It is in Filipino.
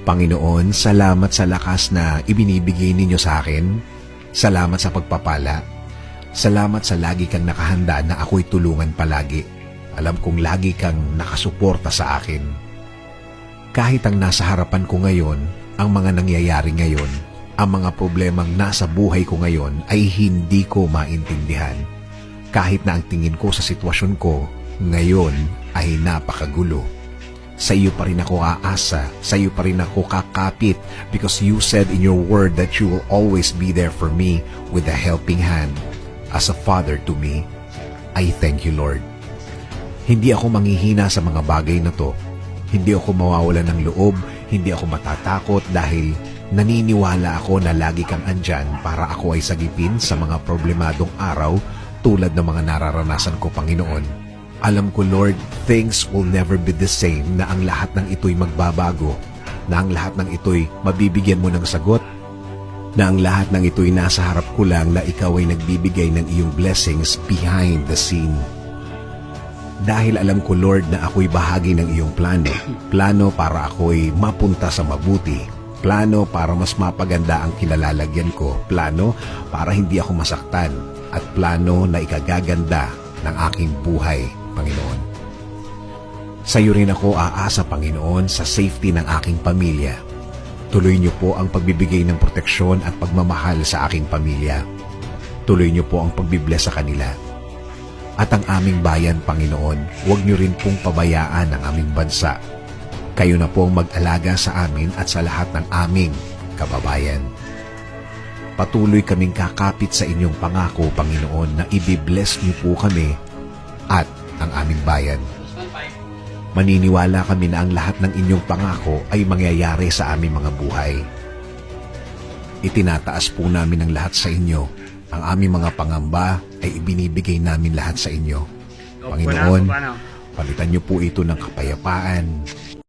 Panginoon, salamat sa lakas na ibinibigay ninyo sa akin. Salamat sa pagpapala. Salamat sa lagi kang nakahanda na ako'y tulungan palagi. Alam kong lagi kang nakasuporta sa akin. Kahit ang nasa harapan ko ngayon, ang mga nangyayari ngayon, ang mga problemang nasa buhay ko ngayon ay hindi ko maintindihan. Kahit na ang tingin ko sa sitwasyon ko ngayon ay napakagulo. Sa iyo pa rin ako aasa, sa iyo pa rin ako kakapit because you said in your word that you will always be there for me with a helping hand. As a father to me, I thank you, Lord. Hindi ako manghihina sa mga bagay na to. Hindi ako mawawalan ng loob, hindi ako matatakot dahil naniniwala ako na lagi kang andyan para ako ay sagipin sa mga problemadong araw tulad ng mga nararanasan ko, Panginoon. Alam ko, Lord, things will never be the same, na ang lahat ng ito'y magbabago, na ang lahat ng ito'y mabibigyan mo ng sagot, na ang lahat ng ito'y nasa harap ko lang na ikaw ay nagbibigay ng iyong blessings behind the scene. Dahil alam ko, Lord, na ako'y bahagi ng iyong plano. Plano para ako'y mapunta sa mabuti. Plano para mas mapaganda ang kinalalagyan ko. Plano para hindi ako masaktan. At plano na ikagaganda ng aking buhay, Panginoon. Sa iyo rin ako aasa, Panginoon, sa safety ng aking pamilya. Tuloy niyo po ang pagbibigay ng proteksyon at pagmamahal sa aking pamilya. Tuloy niyo po ang pagbibless sa kanila. At ang aming bayan, Panginoon, huwag niyo rin pong pabayaan ang aming bansa. Kayo na po ang mag-alaga sa amin at sa lahat ng aming kababayan. Patuloy kaming kakapit sa inyong pangako, Panginoon, na ibibless niyo po kami at ang aming bayan. Maniniwala kami na ang lahat ng inyong pangako ay mangyayari sa aming mga buhay. Itinataas po namin ang lahat sa inyo. Ang aming mga pangamba ay ibinibigay namin lahat sa inyo. Panginoon, palitan niyo po ito ng kapayapaan,